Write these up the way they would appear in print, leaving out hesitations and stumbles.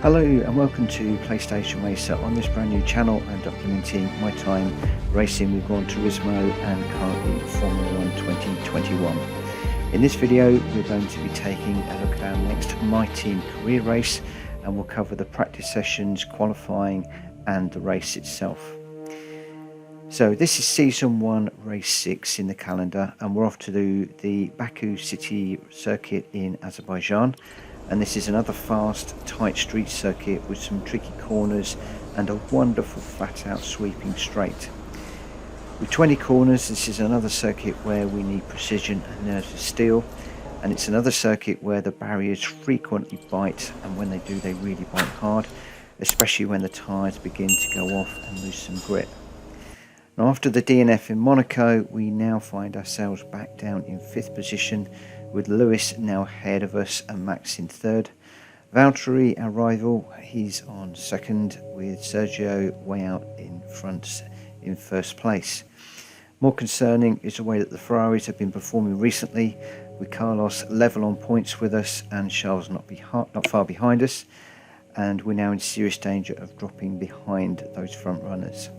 Hello and welcome to PlayStation Racer. On this brand new channel I'm documenting my time racing with Gran Turismo and currently Formula 1 2021. In this video we're going to be taking a look at our next My Team career race, and we'll cover the practice sessions, qualifying and the race itself. So this is season 1 race 6 in the calendar, and we're off to do the Baku City Circuit in Azerbaijan. And this is another fast, tight street circuit with some tricky corners and a wonderful flat out sweeping straight. With 20 corners, this is another circuit where we need precision and nerves of steel, and it's another circuit where the barriers frequently bite, and when they do they really bite hard, especially when the tyres begin to go off and lose some grip. Now after the DNF in Monaco, we now find ourselves back down in 5th position, with Lewis now ahead of us and Max in 3rd. Valtteri, our rival, he's on 2nd, with Sergio way out in front in 1st place. More concerning is the way that the Ferraris have been performing recently, with Carlos level on points with us and Charles not far behind us, and we're now in serious danger of dropping behind those front runners.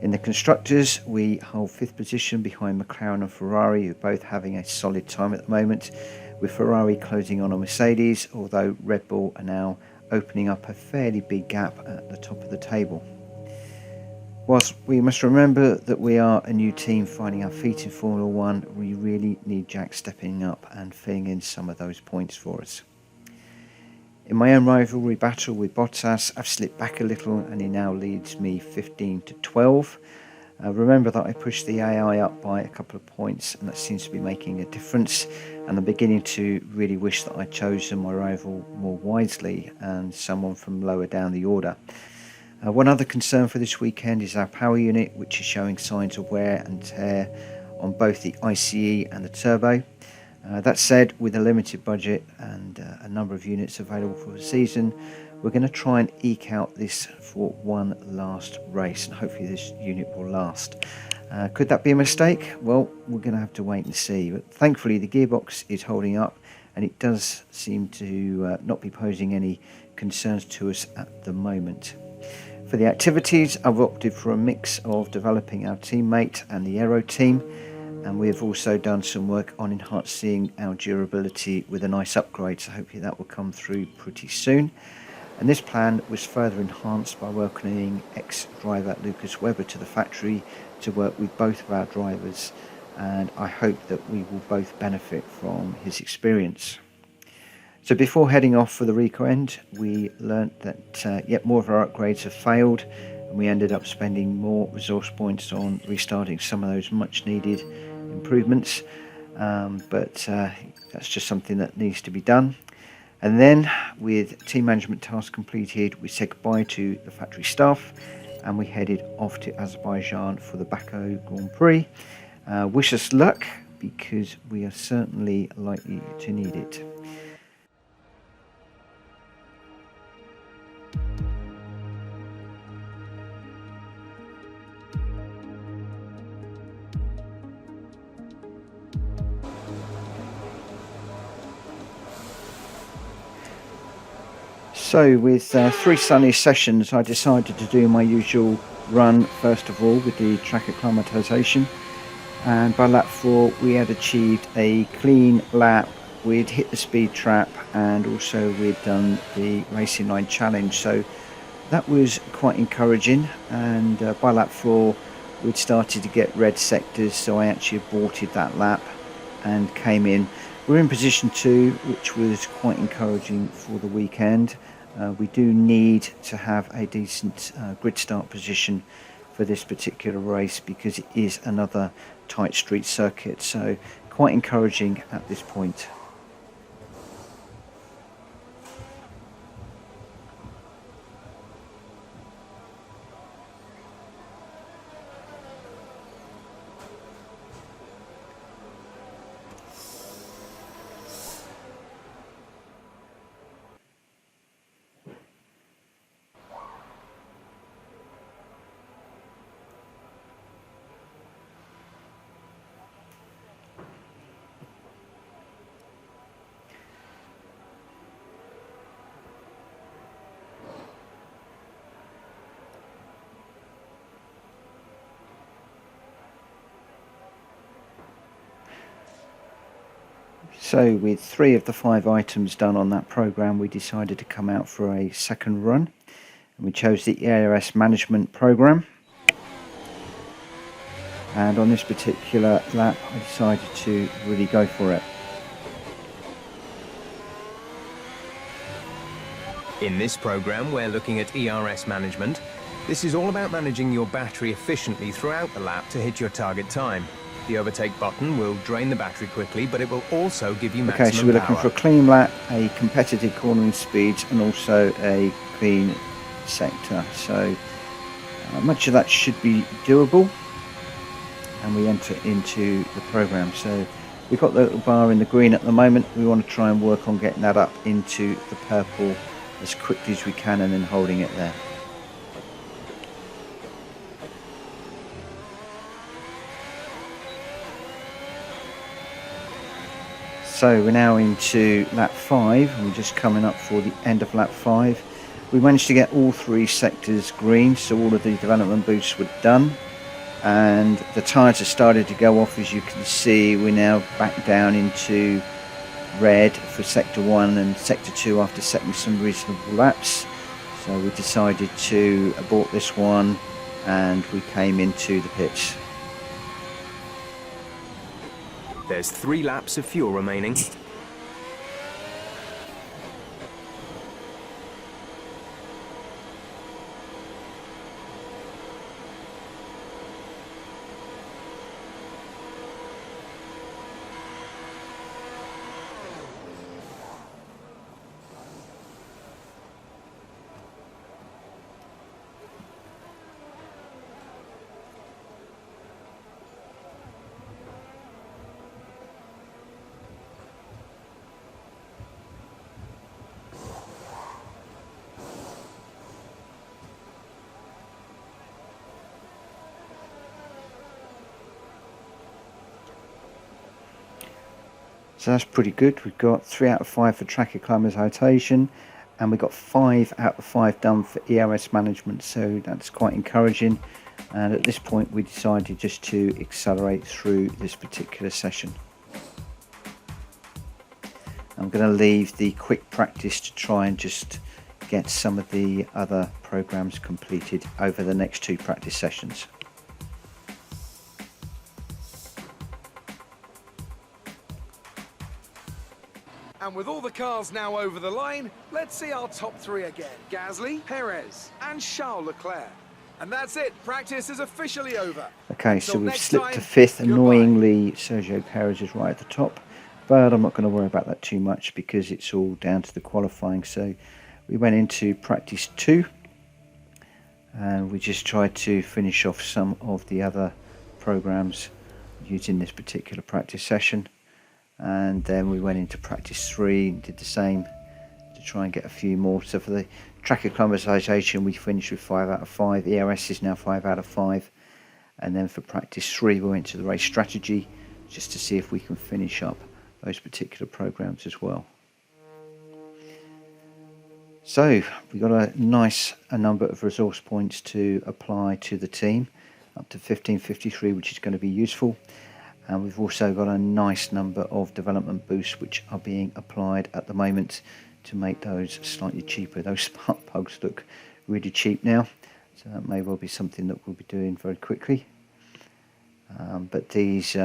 In the Constructors, we hold 5th position behind McLaren and Ferrari, who are both having a solid time at the moment, with Ferrari closing on Mercedes, although Red Bull are now opening up a fairly big gap at the top of the table. Whilst we must remember that we are a new team finding our feet in Formula 1, we really need Jack stepping up and filling in some of those points for us. In my own rivalry battle with Bottas, I've slipped back a little and he now leads me 15 to 12. Remember that I pushed the AI up by a couple of points, and that seems to be making a difference, and I'm beginning to really wish that I'd chosen my rival more wisely and someone from lower down the order. One other concern for this weekend is our power unit, which is showing signs of wear and tear on both the ICE and the turbo. That said, with a limited budget and a number of units available for the season, we're going to try and eke out this for one last race, and hopefully this unit will last. Could that be a mistake? Well, we're going to have to wait and see, but thankfully the gearbox is holding up and it does seem to not be posing any concerns to us at the moment. For the activities, I've opted for a mix of developing our teammate and the aero team, and we have also done some work on enhancing our durability with a nice upgrade, so hopefully that will come through pretty soon. And this plan was further enhanced by welcoming ex-driver Lucas Webber to the factory to work with both of our drivers, and I hope that we will both benefit from his experience. So before heading off for the weekend, we learnt that yet more of our upgrades have failed, and we ended up spending more resource points on restarting some of those much needed improvements, but that's just something that needs to be done. And then with team management tasks completed, we said goodbye to the factory staff and we headed off to Azerbaijan for the Baku Grand Prix. Wish us luck, because we are certainly likely to need it. So with 3 sunny sessions, I decided to do my usual run first of all with the track acclimatization, and by lap 4 we had achieved a clean lap. We'd hit the speed trap and also we'd done the racing line challenge, so that was quite encouraging. And by lap 4 we'd started to get red sectors, so I actually aborted that lap and came in. We're in position 2, which was quite encouraging for the weekend. We do need to have a decent grid start position for this particular race, because it is another tight street circuit, so quite encouraging at this point. So with 3 of the 5 items done on that program, we decided to come out for a second run, and we chose the ERS management program. And on this particular lap I decided to really go for it. In this program we're looking at ERS management. This is all about managing your battery efficiently throughout the lap to hit your target time. The overtake button will drain the battery quickly, but it will also give you maximum power. Okay, so we're looking for a clean lap, a competitive cornering speeds, and also a clean sector. So much of that should be doable, and we enter into the program. So we've got the little bar in the green at the moment. We want to try and work on getting that up into the purple as quickly as we can, and then holding it there. So we're now into lap 5, and we're just coming up for the end of lap 5. We managed to get all 3 sectors green, so all of the development boosts were done, and the tyres have started to go off. As you can see, we're now back down into red for sector 1 and sector 2 after setting some reasonable laps. So we decided to abort this one, and we came into the pits. There's 3 laps of fuel remaining. So that's pretty good. We've got 3 out of 5 for track acclimatization, and we got 5 out of 5 done for ERS management, so that's quite encouraging. And at this point we decided just to accelerate through this particular session. I'm going to leave the quick practice to try and just get some of the other programs completed over the next 2 practice sessions. And with all the cars now over the line, let's see our top 3 again. Gasly, Perez, and Charles Leclerc. And that's it. Practice is officially over. Okay, so we've slipped to 5th. Annoyingly, Sergio Perez is right at the top. But I'm not going to worry about that too much because it's all down to the qualifying. So we went into practice 2. And we just tried to finish off some of the other programs using this particular practice session. And then we went into practice 3 and did the same to try and get a few more. So for the track acclimatization we finished with 5 out of 5. ERS is now 5 out of 5. And then for practice 3 we went to the race strategy just to see if we can finish up those particular programs as well. So we got a nice number of resource points to apply to the team, up to 1553, which is going to be useful. And we've also got a nice number of development boosts which are being applied at the moment to make those slightly cheaper. Those spark plugs look really cheap now, so that may well be something that we'll be doing very quickly. But these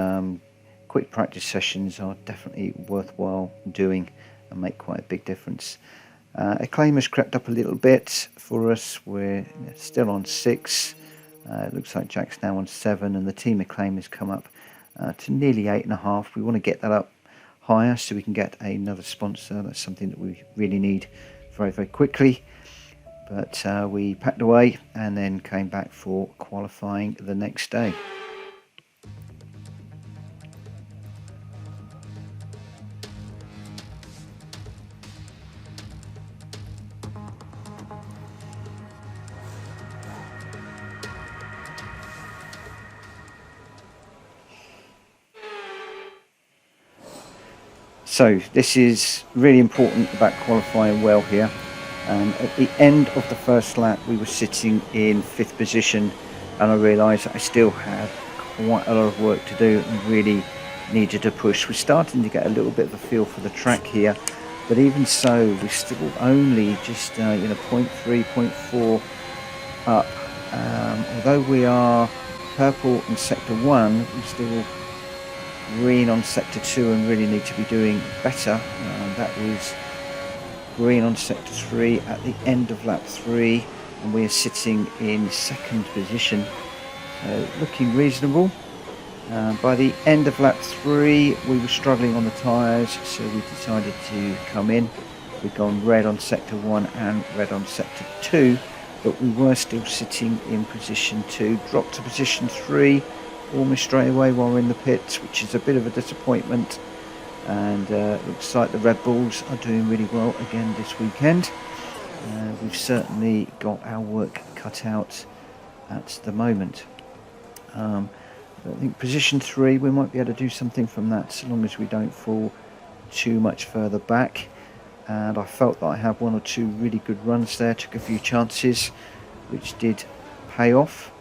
quick practice sessions are definitely worthwhile doing and make quite a big difference. Acclaim has crept up a little bit for us. We're still on 6. It looks like Jack's now on 7, and the team Acclaim has come up to nearly 8.5. We want to get that up higher so we can get another sponsor. That's something that we really need very, very quickly. But we packed away and then came back for qualifying the next day. So this is really important about qualifying well here. At the end of the first lap we were sitting in 5th position, and I realised that I still had quite a lot of work to do and really needed a push. We're starting to get a little bit of a feel for the track here, but even so, we're still only just 0.3, 0.4 up. Although we are purple in sector 1, we're still green on sector 2 and really need to be doing better. That was green on sector 3 at the end of lap 3, and we are sitting in second position, so looking reasonable. By the end of lap 3 we were struggling on the tyres, so we decided to come in. We'd gone red on sector 1 and red on sector 2, but we were still sitting in position 2, dropped to position 3 almost straight away while we're in the pits, which is a bit of a disappointment. And looks like the Red Bulls are doing really well again this weekend. We've certainly got our work cut out at the moment. I think position 3, we might be able to do something from that, so long as we don't fall too much further back. And I felt that I had 1 or 2 really good runs there, took a few chances, which did pay off.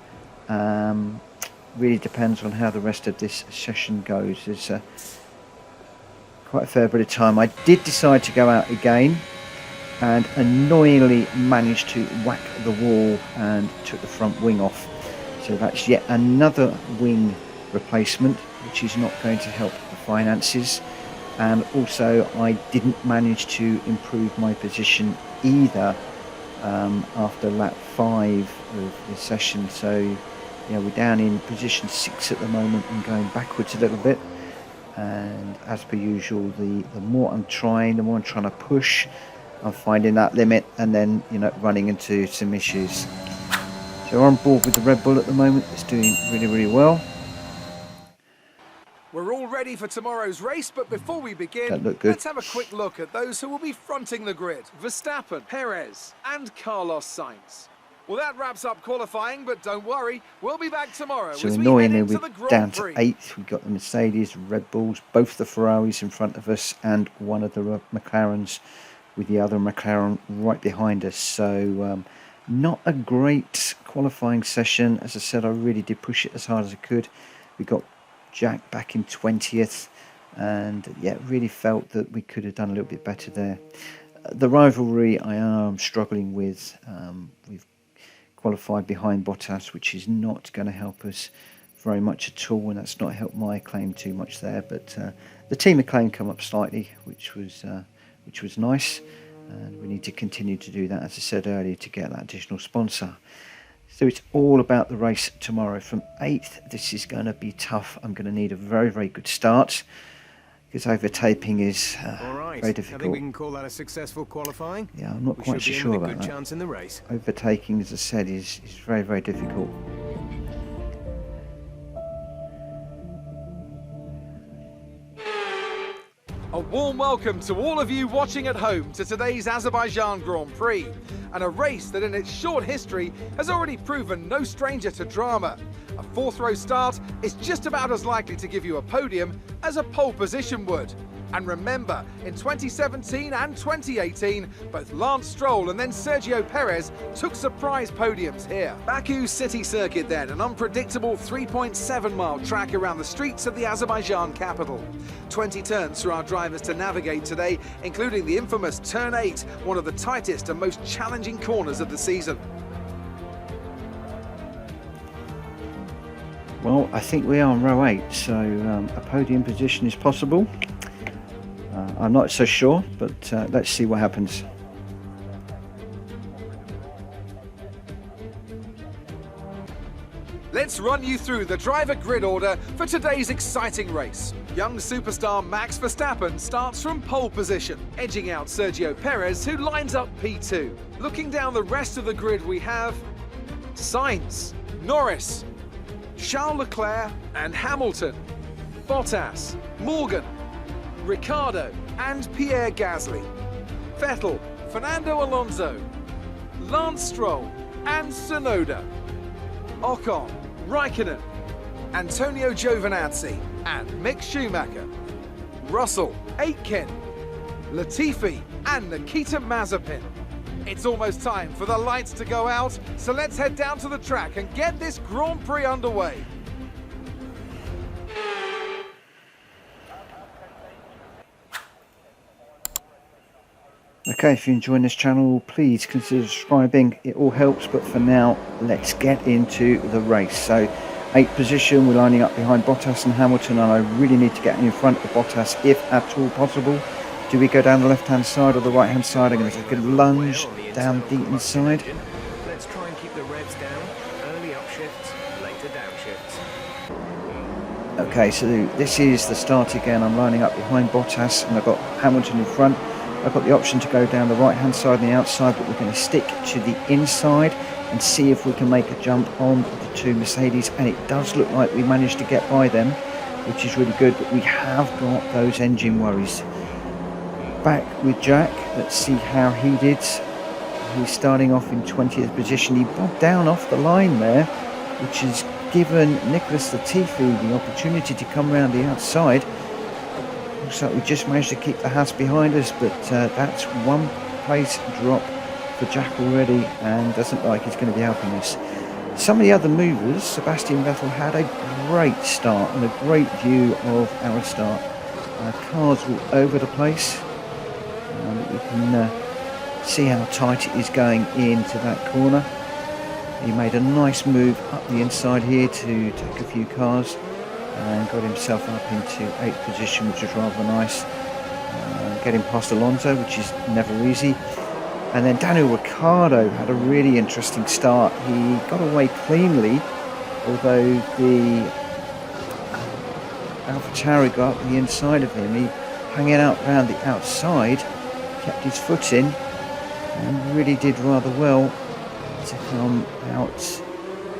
Really depends on how the rest of this session goes. There's quite a fair bit of time. I did decide to go out again and annoyingly managed to whack the wall and took the front wing off. So that's yet another wing replacement, which is not going to help the finances. And also I didn't manage to improve my position either after lap 5 of the session. So we're down in position 6 at the moment and going backwards a little bit. And as per usual, the more I'm trying, the more I'm trying to push, I'm finding that limit and then running into some issues. So we're on board with the Red Bull at the moment. It's doing really, really well. We're all ready for tomorrow's race, but before we begin, let's have a quick look at those who will be fronting the grid. Verstappen, Perez and Carlos Sainz. Well, that wraps up qualifying, but don't worry, we'll be back tomorrow. So annoyingly, we're down to 8th. We've got the Mercedes, Red Bulls, both the Ferraris in front of us, and one of the McLarens with the other McLaren right behind us. So not a great qualifying session. As I said, I really did push it as hard as I could. We got Jack back in 20th, and yeah, really felt that we could have done a little bit better there. The rivalry I am struggling with. We've qualified behind Bottas, which is not going to help us very much at all, and that's not helped my claim too much there. But the team acclaim come up slightly, which was nice, and we need to continue to do that, as I said earlier, to get that additional sponsor. So it's all about the race tomorrow. From 8th, this is going to be tough. I'm going to need a very, very good start, because overtaking is very difficult. I think we can call that a successful qualifying. Yeah, I'm not quite so sure about that. Chance in the race. Overtaking, as I said, is very, very difficult. A warm welcome to all of you watching at home to today's Azerbaijan Grand Prix, and a race that in its short history has already proven no stranger to drama. A 4th row start is just about as likely to give you a podium as a pole position would. And remember, in 2017 and 2018, both Lance Stroll and then Sergio Perez took surprise podiums here. Baku City Circuit then, an unpredictable 3.7-mile track around the streets of the Azerbaijan capital. 20 turns for our drivers to navigate today, including the infamous Turn 8, one of the tightest and most challenging corners of the season. Well, I think we are on row 8, so a podium position is possible. I'm not so sure, but let's see what happens. Let's run you through the driver grid order for today's exciting race. Young superstar Max Verstappen starts from pole position, edging out Sergio Perez, who lines up P2. Looking down the rest of the grid, we have Sainz, Norris, Charles Leclerc and Hamilton, Bottas, Morgan, Ricciardo and Pierre Gasly, Vettel, Fernando Alonso, Lance Stroll and Tsunoda, Ocon, Raikkonen, Antonio Giovinazzi and Mick Schumacher, Russell, Aitken, Latifi and Nikita Mazepin. It's almost time for the lights to go out, so let's head down to the track and get this Grand Prix underway. Okay, if you're enjoying this channel, please consider subscribing. It all helps, but for now, let's get into the race. So, 8th position, we're lining up behind Bottas and Hamilton, and I really need to get in front of Bottas if at all possible. Do we go down the left-hand side or the right-hand side? I'm going to take a lunge down the inside. Let's try and keep the revs down. Early upshifts, later downshifts. Okay, so this is the start again. I'm lining up behind Bottas and I've got Hamilton in front. I've got the option to go down the right-hand side and the outside, but we're going to stick to the inside and see if we can make a jump on the two Mercedes. And it does look like we managed to get by them, which is really good, but we have got those engine worries. Back with Jack, let's see how he did. He's starting off in 20th position. He bobbed down off the line there, which has given Nicholas Latifi the opportunity to come around the outside. Looks like we just managed to keep the Haas behind us, but that's one place drop for Jack already, and doesn't look like he's going to be helping us. Some of the other movers, Sebastian Vettel had a great start and a great view of our start. Cars all over the place. You can see how tight it is going into that corner. He made a nice move up the inside here to take a few cars and got himself up into 8th position, which was rather nice. Getting past Alonso, which is never easy. And then Daniel Ricciardo had a really interesting start. He got away cleanly, although the AlphaTauri got up the inside of him. He hanging out around the outside, kept his foot in, and really did rather well to come out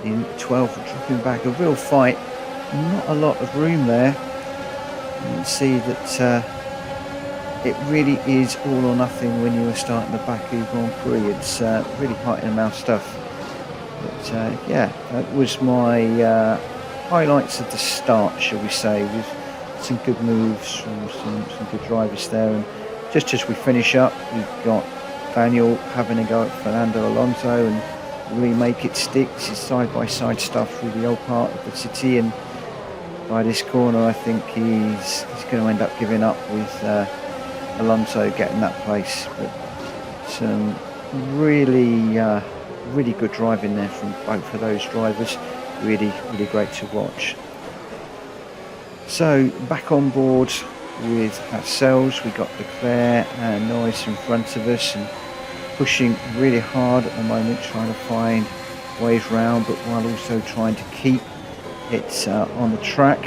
in 12th and dropping back. A real fight, not a lot of room there. You can see that it really is all or nothing when you are starting the Baku Grand Prix. It's really heart in the mouth stuff. But yeah, that was my highlights of the start, shall we say, with some good moves from some good drivers there. And just as we finish up, we've got Daniel having a go at Fernando Alonso and really make it stick. This is side-by-side stuff through the old part of the city, and by this corner I think he's going to end up giving up with Alonso getting that place. But some really good driving there from both of those drivers. Really great to watch. So back on board with ourselves, we got Leclerc and Norris in front of us and pushing really hard at the moment, trying to find ways round, but while also trying to keep it on the track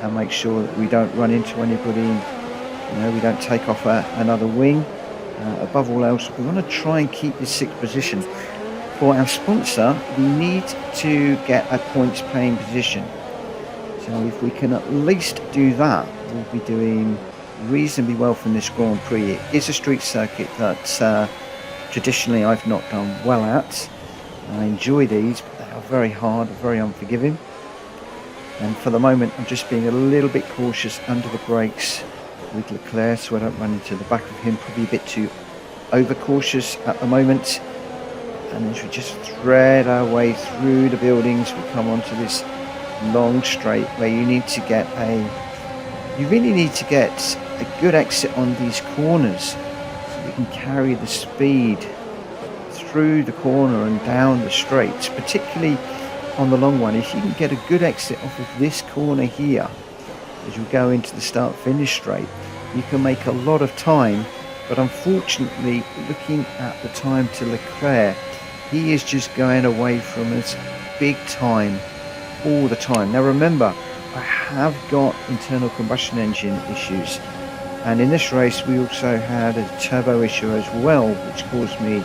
and make sure that we don't run into anybody, and, we don't take off another wing. Above all else, we want to try and keep this 6th position. For our sponsor, we need to get a points paying position. So if we can at least do that, we'll be doing reasonably well from this Grand Prix. It is a street circuit that traditionally I've not done well at. I enjoy these, but they are very hard, very unforgiving. And for the moment, I'm just being a little bit cautious under the brakes with Leclerc, so I don't run into the back of him. Probably a bit too overcautious at the moment. And as we just thread our way through the buildings, we come onto this long straight where you need to get you really need to get a good exit on these corners so you can carry the speed through the corner and down the straights, particularly on the long one. If you can get a good exit off of this corner here as you go into the start finish straight, you can make a lot of time. But unfortunately, looking at the time to Leclerc, he is just going away from us big time all the time. Now remember, I have got internal combustion engine issues, and in this race we also had a turbo issue as well, which caused me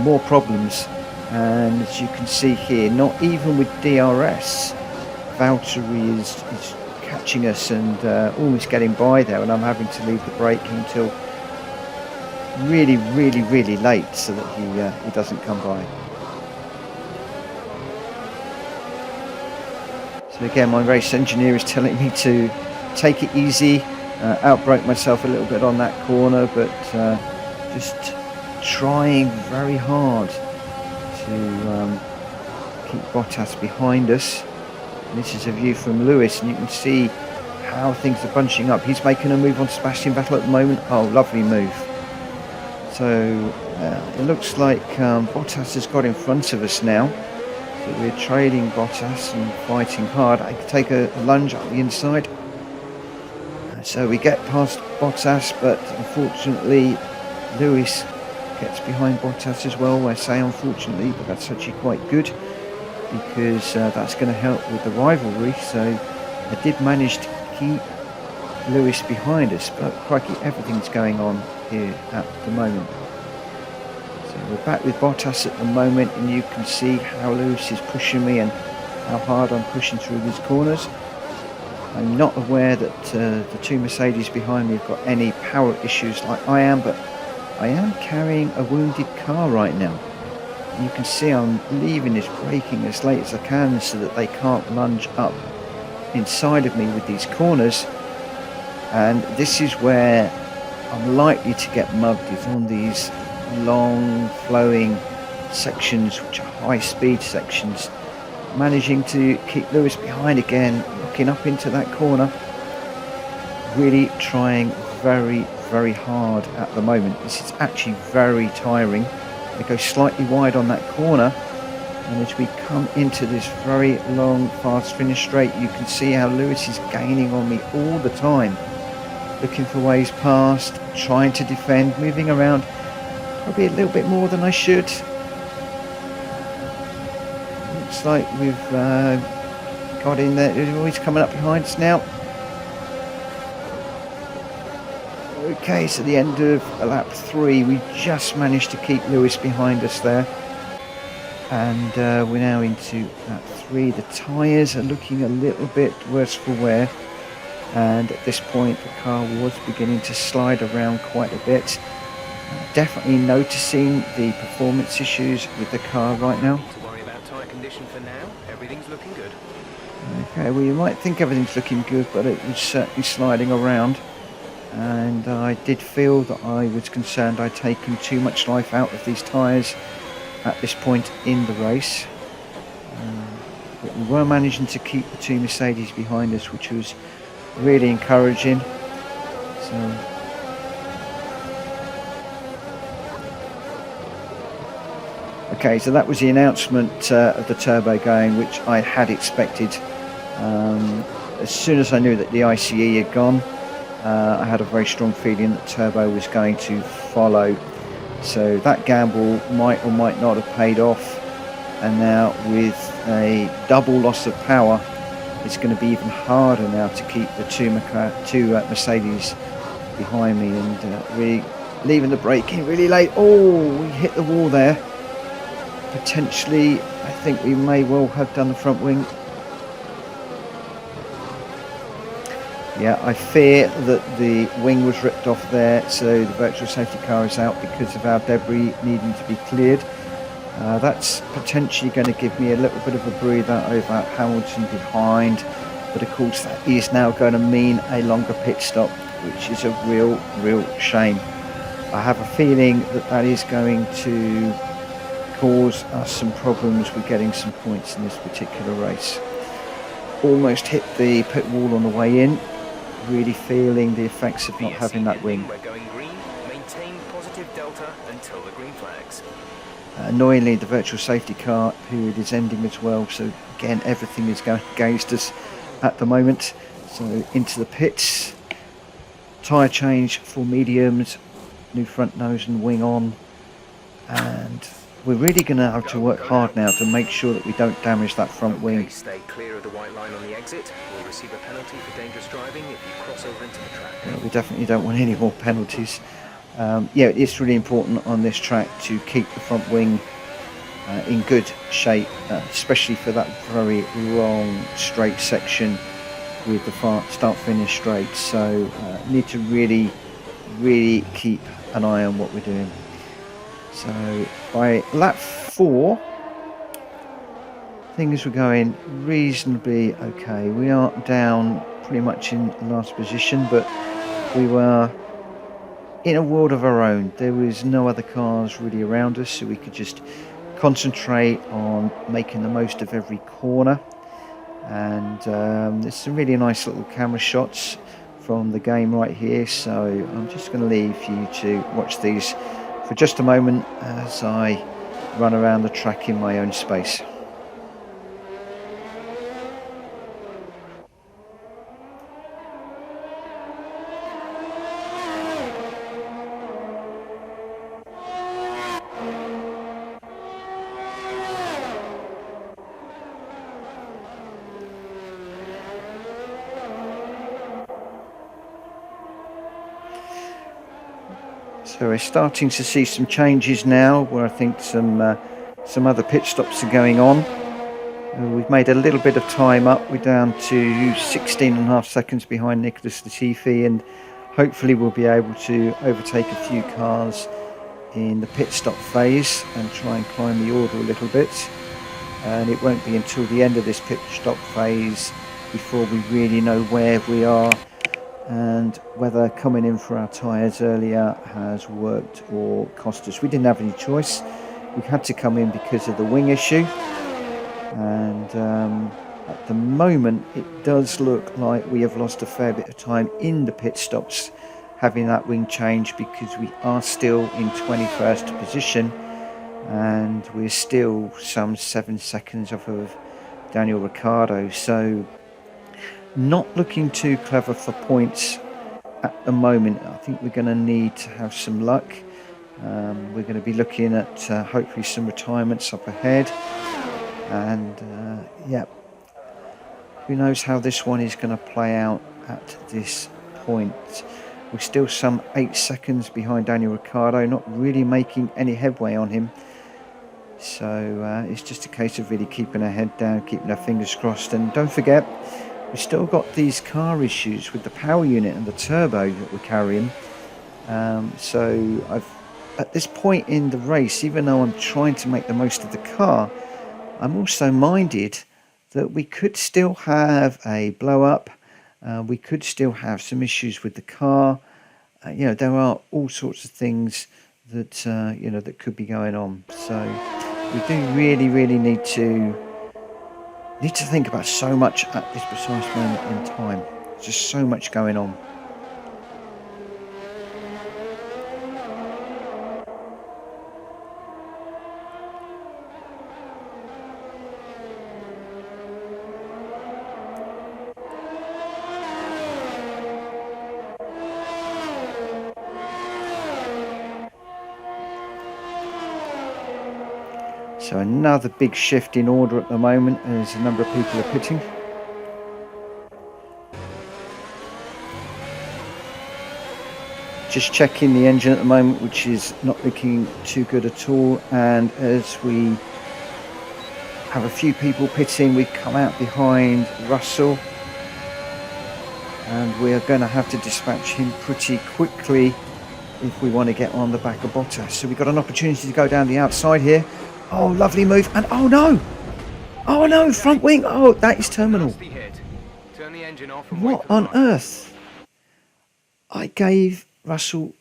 more problems. And as you can see here, not even with DRS, Valtteri is catching us and almost getting by there, and I'm having to leave the braking until really late so that he doesn't come by. So again, my race engineer is telling me to take it easy, outbrake myself a little bit on that corner, but just trying very hard to keep Bottas behind us. And this is a view from Lewis, and you can see how things are bunching up. He's making a move on Sebastian Vettel at the moment. Oh, lovely move. So it looks like Bottas has got in front of us now. So we're trailing Bottas and fighting hard. I could take a lunge up the inside. So we get past Bottas, but unfortunately Lewis gets behind Bottas as well. I say unfortunately, but that's actually quite good, because that's going to help with the rivalry. So I did manage to keep Lewis behind us, but crikey, everything's going on here at the moment. So we're back with Bottas at the moment, and you can see how Lewis is pushing me and how hard I'm pushing through these corners. I'm not aware that the two Mercedes behind me have got any power issues like I am, but I am carrying a wounded car right now. You can see I'm leaving this braking as late as I can so that they can't lunge up inside of me with these corners. And this is where I'm likely to get mugged, is on these long flowing sections, which are high speed sections. Managing to keep Lewis behind again, looking up into that corner, really trying very hard at the moment. This is actually very tiring. I go slightly wide on that corner, and as we come into this very long fast finish straight, you can see how Lewis is gaining on me all the time, looking for ways past, trying to defend, moving around probably a little bit more than I should. Looks like we've got in there. He's coming up behind us now. Okay, so the end of lap 3, we just managed to keep Lewis behind us there. And we're now into lap 3. The tyres are looking a little bit worse for wear. And at this point, the car was beginning to slide around quite a bit. Definitely noticing the performance issues with the car right now. Condition for now, everything's looking good. Okay, well, you might think everything's looking good, but it was certainly sliding around, and I did feel that I was concerned I'd taken too much life out of these tyres at this point in the race. But we were managing to keep the two Mercedes behind us, which was really encouraging. So okay, so that was the announcement of the turbo going, which I had expected. As soon as I knew that the ICE had gone, I had a very strong feeling that turbo was going to follow. So that gamble might or might not have paid off. And now with a double loss of power, it's going to be even harder now to keep the two Mercedes behind me, and really leaving the braking really late. Oh, we hit the wall there. Potentially, I think we may well have done the front wing. Yeah, I fear that the wing was ripped off there, so the virtual safety car is out because of our debris needing to be cleared. That's potentially going to give me a little bit of a breather over Hamilton behind, but of course that is now going to mean a longer pit stop, which is a real shame. I have a feeling that that is going to cause us some problems with getting some points in this particular race. Almost hit the pit wall on the way in, really feeling the effects of not having that wing. We're going green. Maintain positive delta until the green flags. Annoyingly, the virtual safety car period is ending as well, so again everything is going against us at the moment. So into the pits, tyre change for mediums, new front nose and wing on, and we're really going to have to work hard now to make sure that we don't damage that front wing. Stay clear of the white line on the exit. We'll receive a penalty for dangerous driving if you cross over into the track. Yeah, we definitely don't want any more penalties. Yeah, it's really important on this track to keep the front wing in good shape, especially for that very long straight section with the start-finish straight. So need to really keep an eye on what we're doing. So by lap 4, things were going reasonably okay. We are down pretty much in last position, but we were in a world of our own. There was no other cars really around us, so we could just concentrate on making the most of every corner. And there's some really nice little camera shots from the game right here, so I'm just going to leave you to watch these for just a moment as I run around the track in my own space. So we're starting to see some changes now, where I think some other pit stops are going on. We've made a little bit of time up. We're down to 16.5 seconds behind Nicholas Latifi, and hopefully we'll be able to overtake a few cars in the pit stop phase and try and climb the order a little bit. And it won't be until the end of this pit stop phase before we really know where we are and whether coming in for our tyres earlier has worked or cost us. We didn't have any choice. We had to come in because of the wing issue, and at the moment it does look like we have lost a fair bit of time in the pit stops having that wing change, because we are still in 21st position and we're still some 7 seconds off of Daniel Ricciardo. So not looking too clever for points at the moment. I think we're going to need to have some luck. We're going to be looking at hopefully some retirements up ahead, and yeah, who knows how this one is going to play out at this point. We're still some 8 seconds behind Daniel Ricciardo, not really making any headway on him. So it's just a case of really keeping our head down, keeping our fingers crossed. And don't forget, we've still got these car issues with the power unit and the turbo that we're carrying. So at this point in the race, even though I'm trying to make the most of the car, I'm also minded that we could still have a blow up. We could still have some issues with the car. You know, there are all sorts of things that you know, that could be going on. So we do really need to think about so much at this precise moment in time. There's just so much going on. So another big shift in order at the moment as a number of people are pitting. Just checking the engine at the moment, which is not looking too good at all. And as we have a few people pitting, we come out behind Russell. And we are going to have to dispatch him pretty quickly if we want to get on the back of Bottas. So we've got an opportunity to go down the outside here. Oh, lovely move, and oh no, front wing. Oh, that is terminal. What on earth? I gave Russell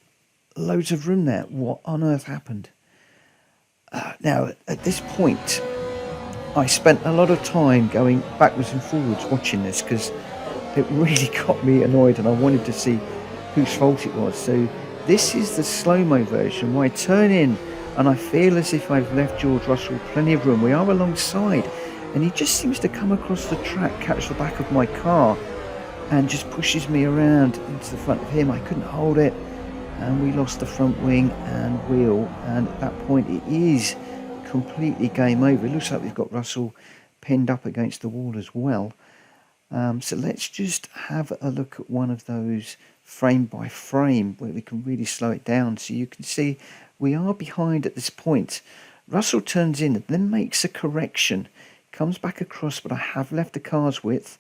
loads of room there. What on earth happened? Now, at this point, I spent a lot of time going backwards and forwards watching this, because it really got me annoyed and I wanted to see whose fault it was. So this is the slow-mo version where I turn in and I feel as if I've left George Russell plenty of room. We are alongside, and he just seems to come across the track, catch the back of my car, and just pushes me around into the front of him. I couldn't hold it, and we lost the front wing and wheel, and at that point it is completely game over. It looks like we've got Russell pinned up against the wall as well. So let's just have a look at one of those frame by frame where we can really slow it down, so you can see we are behind at this point. Russell turns in and then makes a correction, comes back across, but I have left the car's width.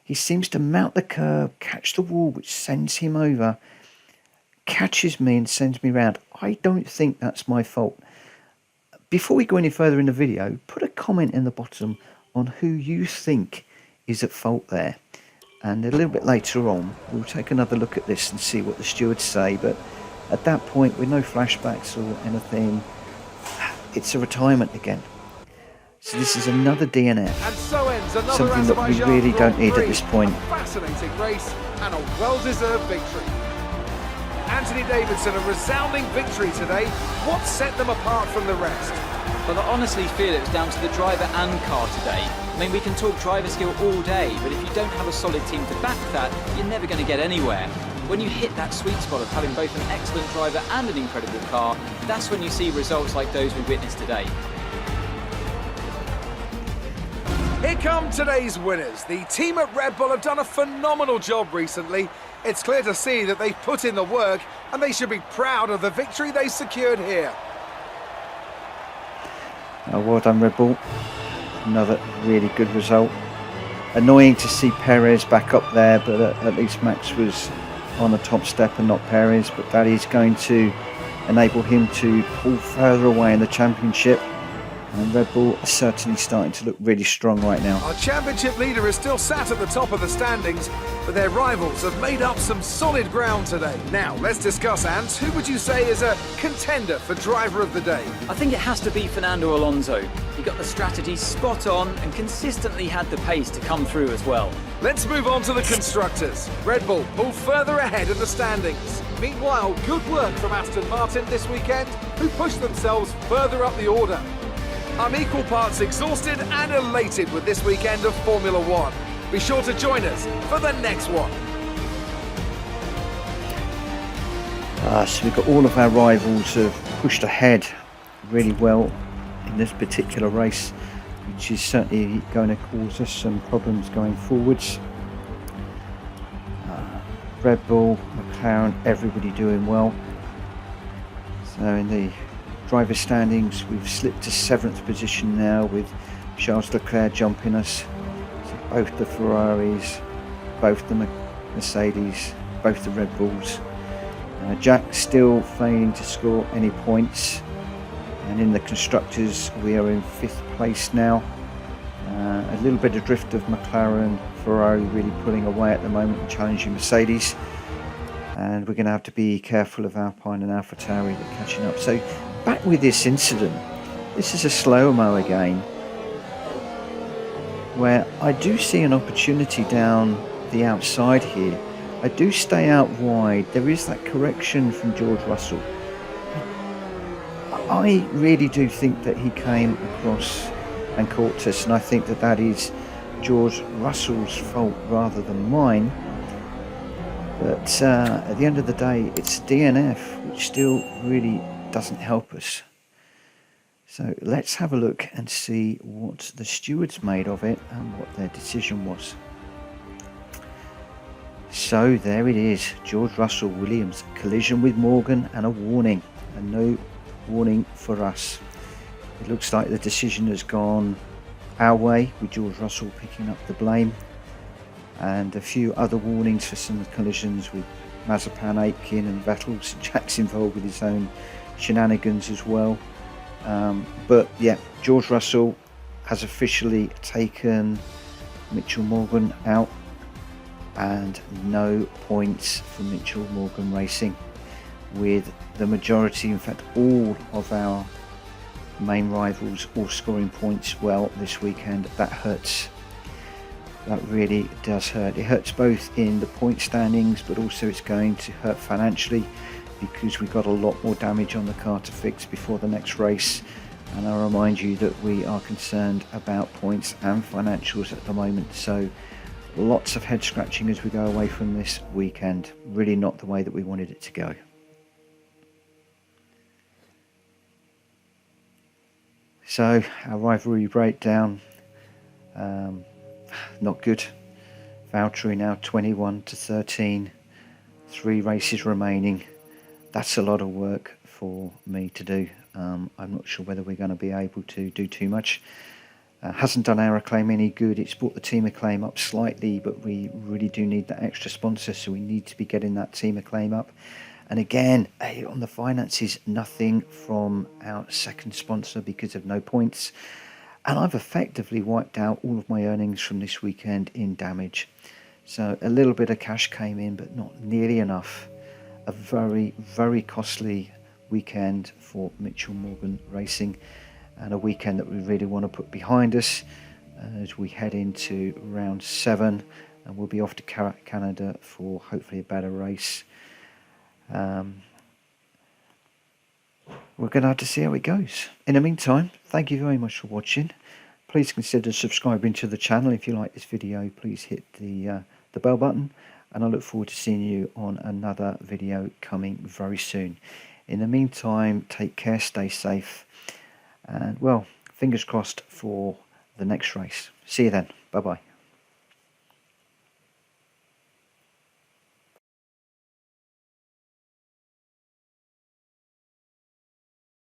He seems to mount the curb, catch the wall, which sends him over, catches me and sends me round. I don't think that's my fault. Before we go any further in the video, put a comment in the bottom on who you think is at fault there. And a little bit later on, we'll take another look at this and see what the stewards say. But at that point, with no flashbacks or anything, it's a retirement again. So this is another DNF, And so ends another something that we Azerbaijan really don't Grand need at Prix. this point. A fascinating race and a well-deserved victory. And Anthony Davidson a resounding victory today. What set them apart from the rest? Well, I honestly feel it was down to the driver and car today. I mean, we can talk driver skill all day, but if you don't have a solid team to back that, you're never going to get anywhere. When you hit that sweet spot of having both an excellent driver and an incredible car, that's when you see results like those we witnessed today. Here come today's winners. The team at Red Bull have done a phenomenal job recently. It's clear to see that they've put in the work and they should be proud of the victory they secured here. Well done, Red Bull. Another really good result. Annoying to see Perez back up there, but at least Max was on the top step and not Perez, but that is going to enable him to pull further away in the championship. And Red Bull are certainly starting to look really strong right now. Our championship leader is still sat at the top of the standings, but their rivals have made up some solid ground today. Now, let's discuss, Ant. Who would you say is a contender for driver of the day? I think it has to be Fernando Alonso. He got the strategy spot on and consistently had the pace to come through as well. Let's move on to the constructors. Red Bull pull further ahead in the standings. Meanwhile, good work from Aston Martin this weekend, who pushed themselves further up the order. I'm equal parts exhausted and elated with this weekend of Formula One. Be sure to join us for the next one. So we've got all of our rivals have pushed ahead really well in this particular race, which is certainly going to cause us some problems going forwards. Red Bull, McLaren, everybody doing well. So in the driver standings, we've slipped to 7th position now with Charles Leclerc jumping us. So both the Ferraris, both the Mercedes, both the Red Bulls. Jack still failing to score any points, and in the constructors we are in 5th place now. A little bit of drift of McLaren, Ferrari really pulling away at the moment and challenging Mercedes, and we're going to have to be careful of Alpine and AlphaTauri that are catching up. So back with this incident, this is a slow-mo again, where I do see an opportunity down the outside here. I do stay out wide. There is that correction from George Russell. I really do think that he came across and caught us, and I think that that is George Russell's fault rather than mine. But at the end of the day, it's DNF, which still really doesn't help us. So let's have a look and see what the stewards made of it and what their decision was. So there it is, George Russell Williams, collision with Morgan and a warning, and no warning for us. It looks like the decision has gone our way, with George Russell picking up the blame, and a few other warnings for some collisions with Mazepin, Aitken and Vettel. Jack's involved with his own shenanigans as well. But yeah, George Russell has officially taken Mitchell Morgan out, and no points for Mitchell Morgan Racing, with the majority, in fact all of our main rivals all scoring points well this weekend. That hurts. That really does hurt. It hurts both in the point standings, but also it's going to hurt financially, because we've got a lot more damage on the car to fix before the next race. And I remind you that we are concerned about points and financials at the moment, so lots of head scratching as we go away from this weekend. Really not the way that we wanted it to go. So our rivalry breakdown, not good. Valtteri now 21 to 13, 3 races remaining. That's a lot of work for me to do. I'm not sure whether we're going to be able to do too much. Hasn't done our Acclaim any good. It's brought the team Acclaim up slightly, but we really do need that extra sponsor, so we need to be getting that team Acclaim up. And again, on the finances, nothing from our second sponsor because of no points. And I've effectively wiped out all of my earnings from this weekend in damage. So a little bit of cash came in, but not nearly enough. A very, very costly weekend for Mitchell Morgan Racing, and a weekend that we really want to put behind us as we head into round 7, and we'll be off to Canada for hopefully a better race. We're going to have to see how it goes. In the meantime, thank you very much for watching. Please consider subscribing to the channel. If you like this video, please hit the bell button, and I look forward to seeing you on another video coming very soon. In the meantime, take care, stay safe, and well, fingers crossed for the next race. See you then. Bye bye.